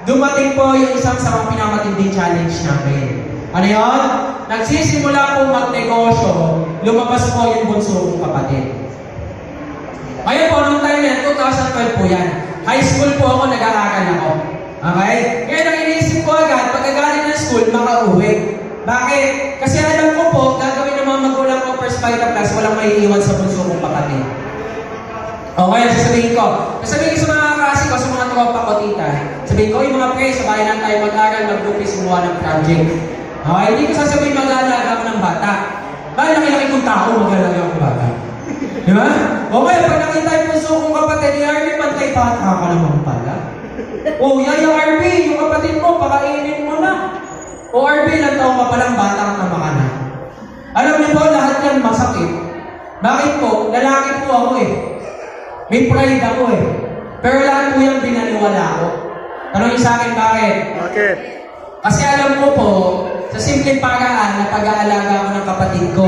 Dumating po yung isang sa mga pinamatinding challenge namin. Ano yun? Nagsisimula po magnegosyo, lumabas po yung bunso kong kapatid. Ngayon po, nung time yan, 2012 po yan. High school po ako, nag-aaral ako. Okay? Kaya nang inisip ko agad, pagkagaling ng school, makauwi. Bakit? Kasi alam ko po, gagawin ng mga magulang ko first 5 class, walang maiiwan sa bunso kong kapatid. Okay, sasabihin ko sa mga klase ko, sa mga tropa ko, tita, sabihin ko, yung mga pre, sabayan lang tayo mag-aral, mag-groupies, gumawa ng project. Okay, hindi ko sasabihin mag-aalaga ako ng bata. Bakit laki-laki kong tao, mag-aalaga ako ng bata? Di ba? Okay, pag nakita yung puso kong kapatid, ni RB, pantay bata ka naman pala. O, yung RB, yung kapatid mo, pakainin mo na. O, RB, ilang taong ka palang bata ka ka na. Alam niyo po, lahat yan masakit. Bakit po? Lalaki po ako eh. May pride ako eh. Pero lahat po yung binaniwala ko. Tanongin sa akin, bakit? Bakit? Kasi alam ko po, sa simpleng paraan na pag-aalaga ko ng kapatid ko,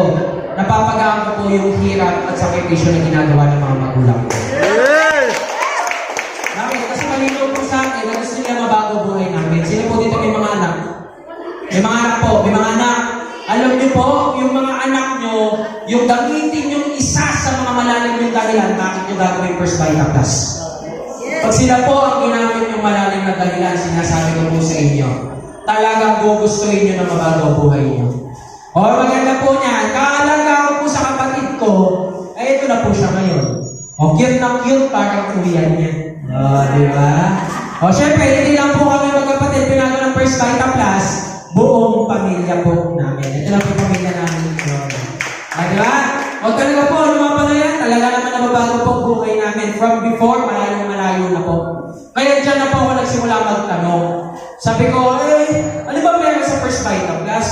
napapagaan ko po yung hirap at sakripisyo na ginagawa ng mga magulang ko. Yes! Bakit? Kasi malinaw po sa akin na gusto nila mabago buhay namin. Sino po dito may mga anak? May mga anak po, may mga anak. Alam niyo po, yung mga anak niyo, yung gamitin yung isa sa mga malalim yung dahilan, bakit niyo gagawin First Vita Plus? Pag sila po ang ginamit yung malalim na dahilan, sinasabi ko po sa inyo, talagang gugustuhin niyo na mabago buhay niyo. O maganda po niya, kaalaga ko po sa kapatid ko, ay ito na po siya ngayon. O cute na cute, parang kuya niya. O, di ba? O syempre, hindi lang po kami magkapatid, pinago ng First Vita Plus, buong pamilya po namin. Ito lang po yung pamilya namin. Diba? O talaga po, ano mga pala yan? Talaga naman nababago po buhay namin. From before, malayo na po. Kaya dyan na po ako nagsimula magtanong. Sabi ko, ano ba meron sa First Vita Plus?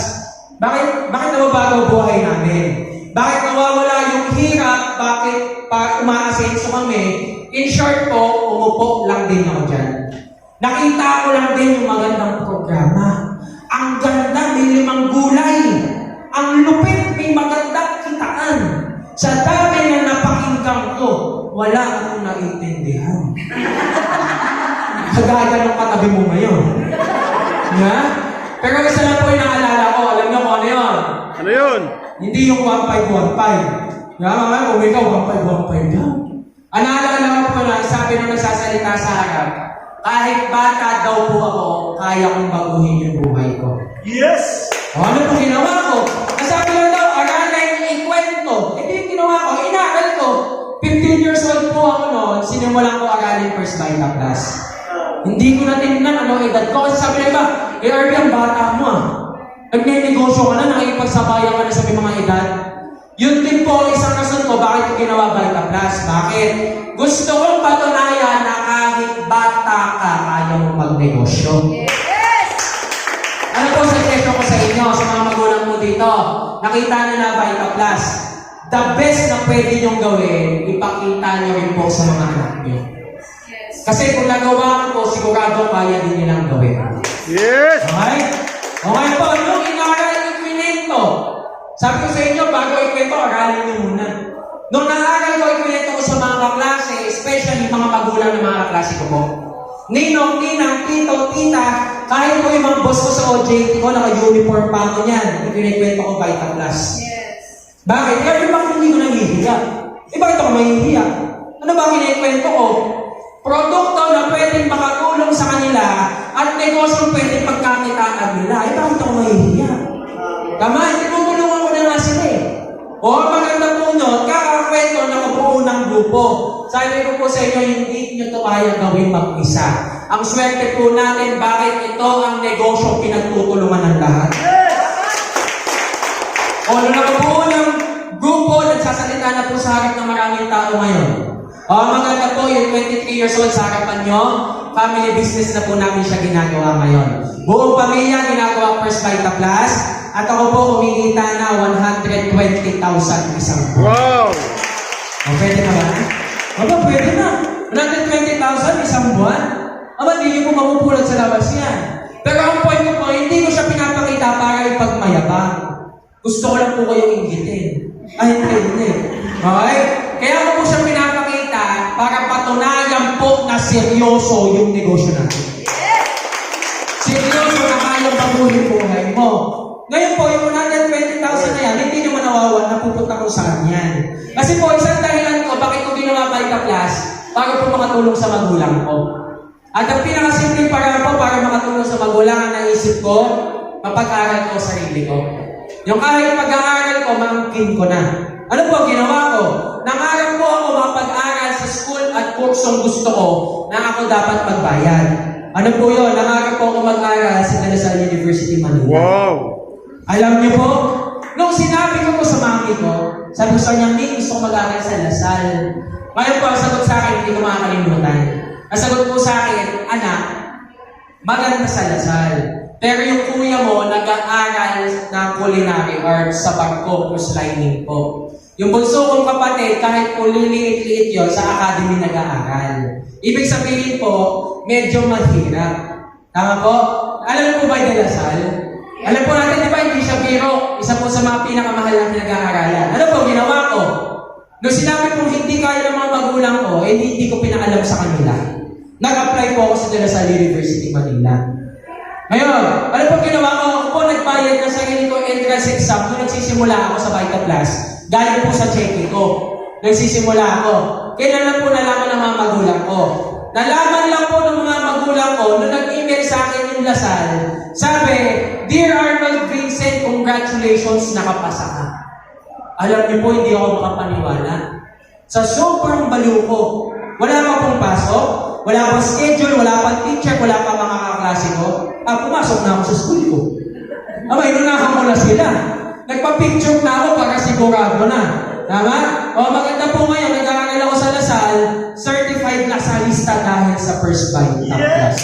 Bakit nababago buhay namin? Bakit nawawala yung hirap? Bakit umaasenso kami? In short po, umupo lang din ako dyan. Nakita ko lang din yung magandang programa. Ang ganda, may 5 gulay. Ang lupit, may magandang kitaan. Sa dami na napakinggan ko, wala akong naiintindihan. Kagaya ng katabi mo ngayon. Nga? Pero isa lang po yung naalala ko. Alam niyo kung ano yun? Ano yun? Hindi yung 1515. Nga mga kung ikaw 1515 lang. Ang naalala ko po na, sabi nung nagsasalita sa harap, kahit bata daw po ako, kaya kong baguhin yung buhay ko. Yes! O ano po ginawa ko? Nasabi lang daw, aralin, ikwento. Ito yung ginawa ko, inaral ko. 15 years old po ako noon, sinimulan ko aralin First Vita Plus. Hindi ko na tinignan ano edad ko. Kasi sabi na iba, RB, ang bata mo ah. Nagnenegosyo ka na, nakikipagsabayan ka na sa mga edad. Yun din po ang isang rason ko bakit ko ginawa Vita Plus. Bakit? Gusto kong patunayan na kahit bata ka, kaya mong magnegosyo. Yes! Ano po suggestion ko sa inyo, sa mga magulang mo dito? Nakita nyo na Vita Plus. The best na pwede nyong gawin, ipakita nyo rin po sa mga anak nyo. Yes. Kasi kung nagawa ko po, sigurado kaya din nilang gawin. Yes! Okay? Okay po, yung inaral yung kwento. Sabi ko sa inyo, bago ikwento, aralin nyo muna. Nung naaral ko, ikwento ko sa mga kaklase, especially mga magulang ng mga kaklase ko po. Ninong, ninang, tito, tita, kahit po yung mga boss ko sa OJT ko, naka-uniform pa ako niyan. Ikwento ko Vita Plus. Yes. Bakit? Kaya bakit hindi ko nahihiya? Bakit ako mahihiya? Ano ba kinikwento ko? Produkto na pwedeng makatulong sa kanila at negosyo pwedeng pagkakitaan nila. Bakit ako mahihiya? Tama, tinutulungan ko na nga sila eh. O, maganda po nyo, kakakwento na kabuo ng grupo. Sabi ko po sa inyo, hindi nyo ito kaya gawin mag-isa. Ang swerte po natin, bakit ito ang negosyo pinagtutulungan ng lahat? O, nung nakabuo ng grupo, nagsasalita na po sa harap ng maraming tao ngayon. O, maganda po, yung 23 years old sa harapan nyo, family business na po namin siya ginagawa ngayon. Buong pamilya, ginagawa First Vita Plus. At ako po, kumikita na 120,000 isang buwan. Wow! O, pwede na ba? Aba, pwede na. 120,000 isang buwan? Aba, hindi nyo po mamupulot sa labas yan. Pero ang point ko po, hindi ko siya pinapakita para ipagmayabang. Gusto ko lang po kayong inggitin. Ay, hindi. Okay? Kaya ko po siya pinapakita para patunayan po na seryoso yung negosyo natin. Seryoso na kayang baguhin buhay mo. Ngayon po, yung 120,000 na yan, hindi naman nawawan na pupunta kung saan yan. Kasi po, isang dahilan ko, bakit ko ginawa Vita Plus, para po makatulong sa magulang ko. At ang pinakasimpleng paraan po para makatulong sa magulang, ang naisip ko, mapag-aral ko sarili ko. Yung kahit pag-aaral ko, maangkin ko na. Ano po ang ginawa ko? Nangarap po ako mapag-aral sa school at kursong gusto ko na ako dapat magbayad. Ano po yun? Nangarap po ako mag-aral sa De La Salle University, Manila. Wow! Alam niyo po, nung sinabi ko po sa mami ko, sabi ko sa kanya, "Mi, gusto ko mag-aral sa La Salle." Ngayon po, ang sagot sa akin, hindi ko makakalimutan. Ang sagot po sa akin, "Anak, maganda sa La Salle. Pero yung kuya mo, nag-aaral ng culinary arts sa barko, cruise lining po. Yung bunso kong kapatid, kahit po liliit-liit yun, sa academy nag-aaral. Ibig sabihin po, medyo mahirap. Tama po? Alam niyo po ba yung De La Salle? Alam po natin, di ba, hindi siya biro. Isa po sa mga pinakamahal na pinag-aaralan. Ano po, ginawa ko? Nung sinabi kong hindi kaya ng mga magulang ko, hindi ko pinaalam sa kanila. Nag-apply po ako sa De La Salle University, Manila. Ngayon, ano po ginawa ko? Ako po nagbayad ng sarili ko entrance exam nung nagsisimula ako sa Vita Plus. Galing po sa checking ko. Nagsisimula ako. Kailan lang po nalaman ng mga magulang ko? Nalaman lang po ng mga magulang ko nung nag-email sa akin yung La Salle. Sabi, "Dear Arnold Vincent, congratulations, nakapasa ka." Alam niyo po, hindi ako makapaniwala. Sa sobrang baliw ko, wala pa pong pasok, wala pang schedule, wala pang teacher, wala pa mga kaklase ko. Pumasok na ako sa school ko. Abay, inunahan ko na sila. Nagpa-picture na ako para sigurado na. Tama? O, maganda po ngayon, nag-aaral ako sa La Salle, certified na sa lista dahil sa First Vita Plus.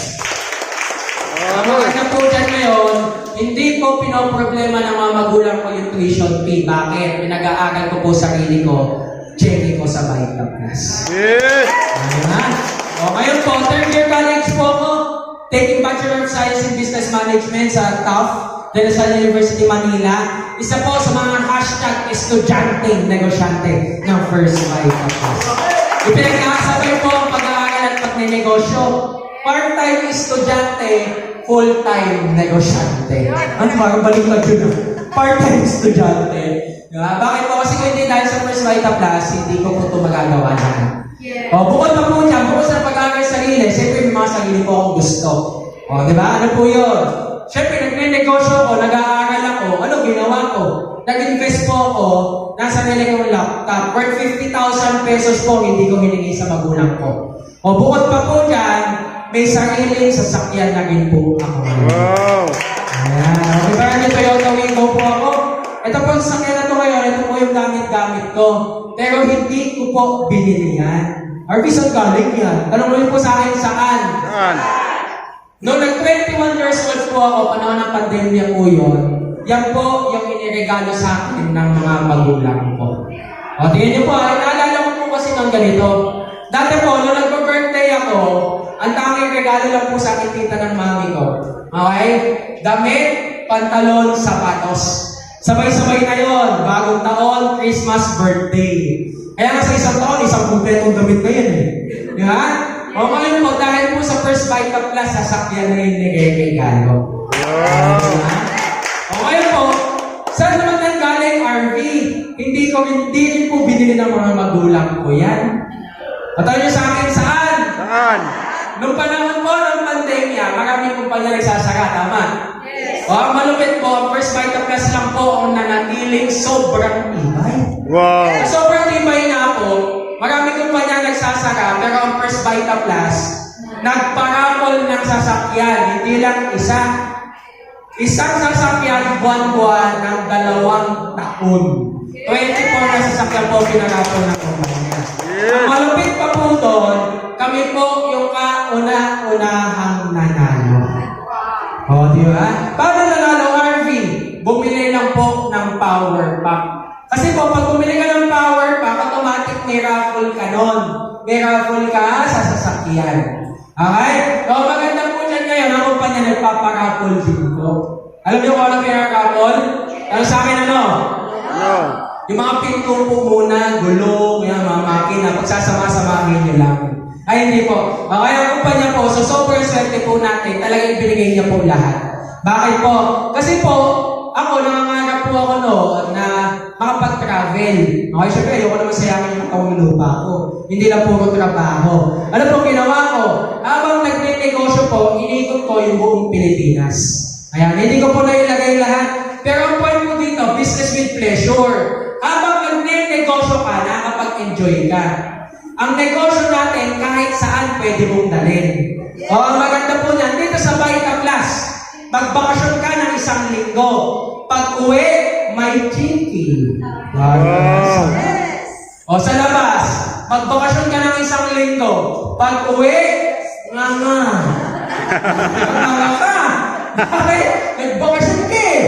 Ang maganda po dyan ngayon, hindi po pinoproblema ng mga magulang ko yung tuition fee. Bakit? Pinag-aaral ko po sarili ko, checking ko sa Vita Plus. Yes! Diba? O, ngayon po, third year college po ako, taking Bachelor of Science in Business Management sa TUF, De La Salle University, Manila. Isa po sa mga hashtag estudyanteng negosyante ng First Vita Plus. Ipinagkakasabay po ang pag-aaral at pagnenegosyo. Part-time estudyante, full-time negosyante. Ano, parang baliktad yun. Part-time estudyante. Diba? Bakit po? Kasi kung hindi dahil sa First Vita Plus, hindi ko po ito magagawa na. O, bukod pa po dyan, bukod sa pag-aaral sarili, siyempre may mga sarili po akong gusto. O, di ba? Ano po yun? Siyempre, nagne-negosyo ako, nag-aaral ako, ano ginawa ko? Nag-invest po ako, nasa nila yung laptop, worth 50,000 pesos po, hindi ko hiningi sa magulang ko. O, bukod pa po dyan, may sariling sasakyan na rin po ako. Wow! Ayan. O, di ba? Yung Toyota Wigo po ako. Ito po, sasakyan na ito ngayon, ito po yung gamit-gamit ko. Pero hindi ko po binili yan. Arby, saan galing yan? Tanong mo po sa akin, saan? Saan? Noong nag-21 years old po ako, panahon ng pandemya po yun, yan po yung iniregalo sa akin ng mga magulang ko. O, tingnan niyo po, naalala ko po kasi ng ganito. Dati po, nung nag-birthday ako, ang tanging regalo lang po sa akin tita ng mami ko. Okay? Damit, pantalon, sapatos. Sabay-sabay na yun. Bagong taon, Christmas, birthday. Kaya nga sa isang taon, isang kumpletong damit na yun eh. Di ba? O ngayon po, dahil po sa First Vita Plus, sasakyan na yung nire-regalo. Wow! O ngayon po, saan naman nang galing, RV? Hindi rin po binili ng mga magulang ko yan. Pataw niyo sa akin, saan? Saan? Nung panahon po ng pandemya, maraming kumpanya nagsasara, tama? O ang malupit po, ang First Vita Plus lang po ang nanatiling sobrang tibay. Wow! Sa sobrang tibay na po, maraming kumpanya nagsasara, pero ang First Vita Plus, nagparakol ng sasakyan, hindi lang isa. Isang sasakyan, buwan-buwan ng 2 taon. 24 na sasakyan po pinarakol ng kumpanya. Ang malupit pa po doon, kami po yung kauna-unahang nanalo. O, di ba? Paano nanalo, RV? Bumili lang po ng power pack. Kasi po, pag bumili ka ng power pack, automatic may raffle ka nun. May raffle ka sa sasakyan. Okay? So, maganda po dyan ngayon, ang kumpanya nagpaparaffle din po. Alam niyo kung ano pinaraffle? Ano sa akin ano? No! Yung mga pinto po muna, gulong, yung mga makina, pagsasama-samahin nyo lang. Ay, hindi po. Okay, ang kumpanya po, so sobrang swerte po natin, talagang binigay niya po lahat. Bakit po? Kasi po, ako, nangangarap po ako noon na makapag-travel. Okay, syempre, ayoko naman sayangin yung katawang lupa ko. Hindi lang puro trabaho. Ano po ginawa ko? Habang nagre-negosyo po, inikot ko yung buong Pilipinas. Ayan, hindi ko po nailagay lahat. Pero ang point ko dito, business with pleasure. Habang nagre-negosyo ka, nakapag-enjoy ka. Ang negosyo natin, kahit saan pwede mong dalhin. O, ang maganda po niyan, dito sa Baita Plus, magbakasyon ka ng 1 linggo. Pag uwi, may chicken. Wow. O, sa labas, magbakasyon ka ng 1 linggo. Pag uwi, nga. Nga ka. Bakit? Nagbakasyon ka eh.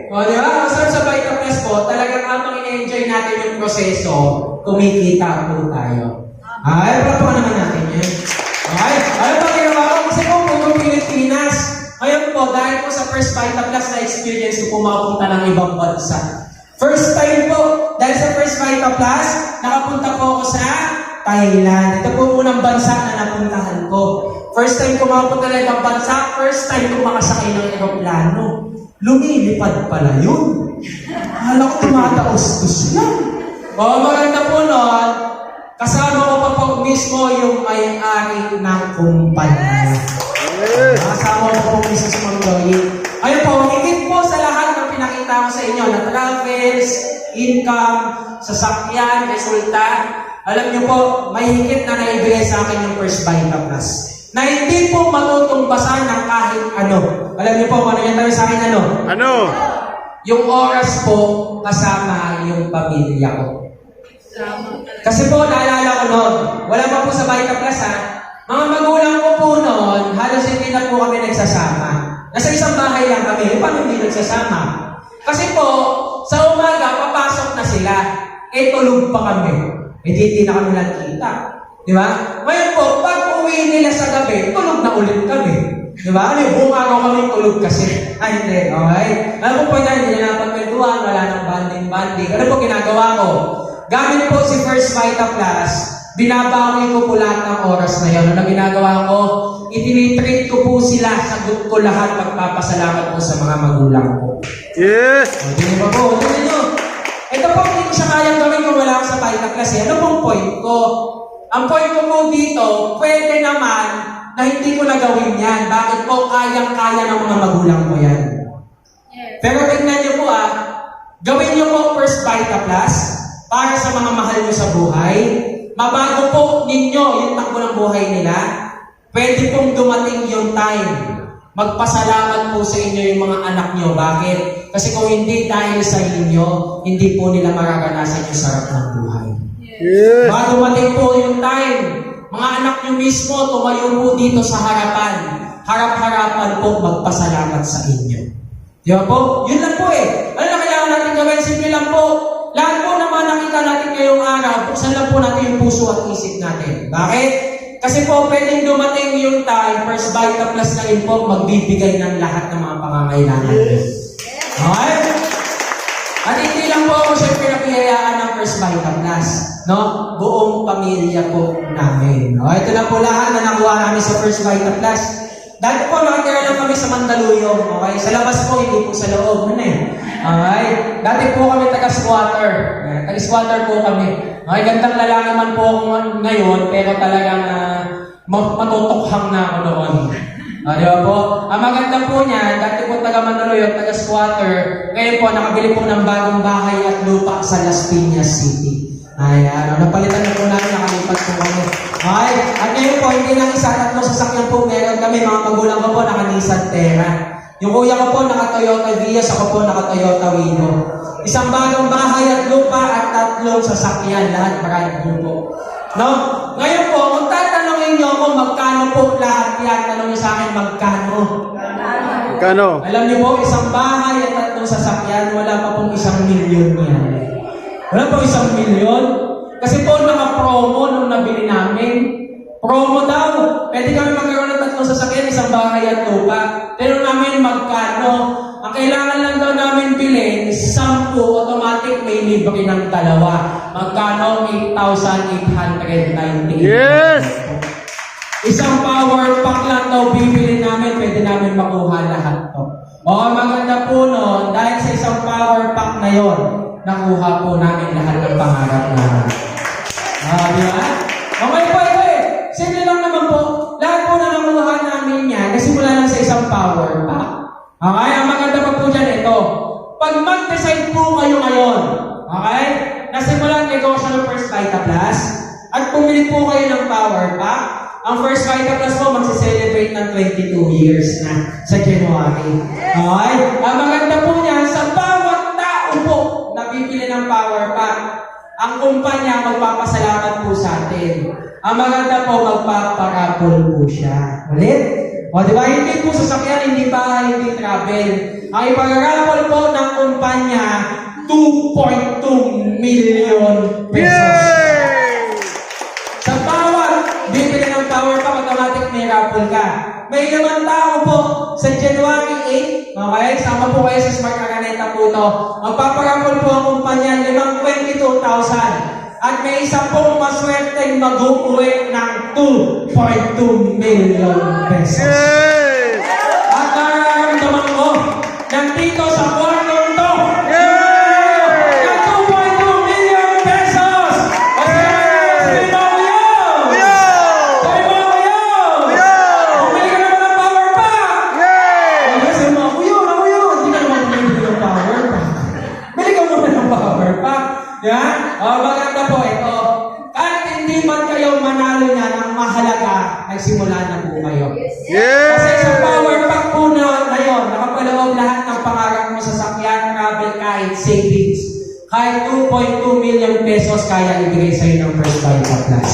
O, di ba? Masarap sa Baita Plus po, talagang habang ina-enjoy natin yung proseso, kumikita po tayo. Ay, pala naman natin yan. Okay? Ano pa ginawa ko? Kasi po, puro Pilipinas. Ngayon po, dahil po sa first Baita Plus na experience ko pumapunta ng ibang bansa. First time po, dahil sa first Baita Plus, nakapunta po ako sa Thailand. Ito po unang bansa na napuntahan ko. First time ko makapunta ng ibang bansa, first time ko makasakay ng aeroplano. Lumilipad pala yun. Hala ko tumataos-tos lang. O, maganda po nun, kasama ko pa po mismo yung may-ari ng kumpanya. Yes. Kasama ko po mismo si Mang Joey. Ayun po, higit po sa lahat ng pinakita ko sa inyo na travels, income, sasakyan, resulta. Alam niyo po, may higit na naibigay sa akin yung first Baita Plus. Na hindi po matutumbasan ng kahit ano. Alam niyo po, ano yan tayo sa akin ano? Ano? Yung oras po kasama yung pamilya ko. Kasi po, naalala ko noon, wala pa po sa Baita Plus ha, mga magulang ko po noon, halos hindi na po kami nagsasama. Nasa isang bahay lang kami, paano hindi nagsasama? Kasi po, sa umaga, papasok na sila, tulog pa kami. Hindi na kami nakita. Di ba? Ngayon po, pag uwi nila sa gabi, tulog na ulit kami. Di ba? Ano yung buong araw kami tulog kasi? Ay, hindi. Okay? Alam po na, hindi na napagkwentuhan, wala nang banding-banding. Ano po ginagawa ko? Gamit po si First Baita Plus, binabawi ko po lahat ng oras na yun. Ano ginagawa ko? Itinitreat ko po sila, sagot ko lahat, magpapasalamat po sa mga magulang ko. Yes. O, di ba po? Ito nyo. Ito po, hindi ko siya kayang gawin kung wala ako sa Baita Plus. Ano pong point ko? Ang point ko po dito, pwede naman na hindi ko na gawin yan. Bakit po? Kayang-kaya ng mga magulang ko yan. Pero tingnan nyo po gawin nyo po First Baita Plus para sa mga mahal nyo sa buhay. Mabago po ninyo yung takbo ng buhay nila. Pwede pong dumating yung time. Magpasalamat po sa inyo yung mga anak nyo. Bakit? Kasi kung hindi dahil sa inyo, hindi po nila mararanasan yung sarap ng buhay. Yes. Baka dumating po yung time, mga anak nyo mismo, tumayo po dito sa harapan. Harap-harapan po magpasalamat sa inyo. Di ba po? Yun lang po eh. Ano na kailangan natin gawin? Simple lang po. Lahat po naman nakita natin ngayong araw, buksan lang po natin yung puso at isip natin. Bakit? Kasi po, pwedeng dumating yung time, First Baita Plus na rin po, magbibigay ng lahat ng mga pangangailangan. Okay? At hindi lang po ako siyempre napihayaan ng First Baita Plus. No? Buong pamilya po namin. No? Ito na po lahat na nakuha namin sa First Baita Plus. Dati po, nakatira lang kami sa Mandaluyong. Okay? Sa labas po, hindi po sa loob. Ano eh? Okay? Dati po kami taga-squatter. Taga-squatter po kami. Okay? Gandang lalaki man po ako ngayon, pero talagang matutukhang na ako noon. Di ba po? Ang maganda po niya, dati po taga-Mandaluyong, taga-squatter. Ngayon po, nakabili po ng bagong bahay at lupa sa Las Piñas City. Ayan, napalitan na po namin, nakalipat po kami. Okay, at ngayon po, hindi lang isa, 3 sasakyan po meron kami, mga magulang ko po, naka-Nissan Terra. Yung kuya ko po, naka-Toyota Vios, ako po, naka-Toyota Wido. Isang bagong bahay at lupa at 3 sasakyan, lahat marami po. No? Ngayon po, kung tatanungin niyo ako magkano po lahat yan, tanong niyo sa akin magkano. Magkano? Alam niyo po, isang bahay at 3 sasakyan, wala pa pong 1 milyon yan. Wala po 1 milyon. Kasi po naka-promo nung nabili namin. Promo daw. Pwede kami magkaroon ng 3 sasakyan, isang bahay at lupa. Pero namin magkano? Ang kailangan lang daw namin bilhin, 10, automatic may libre ng 2. Magkano? 8,890. Yes! Isang power pack lang daw bibili namin, pwede namin makuha lahat to. O, maganda po nun, dahil sa isang power pack na yon, nakuha po namin lahat ng pangarap namin. Di ba? Okay po, ito eh. Simple lang naman po. Lahat po na nakuha namin yan, nasimula lang sa isang power pack. Okay? Ang maganda pa po dyan, ito. Pag mag-decide po kayo ngayon, okay? Nasimulan negosyo ng First Vita Plus, at pumili po kayo ng power pack, ang First Vita Plus po magse-celebrate ng 22 years na sa January. Okay? Ang maganda po niyan, sa bawat tao po na bibili ng power pack, ang kumpanya magpapasalamat po sa atin. Ang maganda po, magpaparapol po siya. Ulit? O, di ba? Hindi po sasakyan, hindi bahay, hindi travel. Ang iparapol po ng kumpanya, 2.2 million pesos. Sa bawat bibili ng power pack, automatic may raffle ka. May naman tao po sa January 8, okay? Sama po kayo sa Smart Araneta po ito. Magpaparapol po ang kumpanya, 22,000. At may isa pong maswerteng mag-uwi ng 2.2 million pesos. At nararamdaman ko, nandito sa kwartong to, ng 2.2 million pesos! Kasi sabi mo ko yun! Sabi mo ko yun! Bumili ka naman ng power pack! Sabi mo ako yun! Hindi ka naman bumili ng power pack. Bili ka naman ng power pack. Yan? Maganda po ito. Kahit hindi man kayo manalo niya ng mahalaga, nagsimula na po kayo. Kasi sa power pack po na yun, nakapaloob lahat ng pangarap mo sa sakyan, travel, kahit savings. Kahit 2.2 million pesos kaya ibigay sa'yo ng First Vita Plus.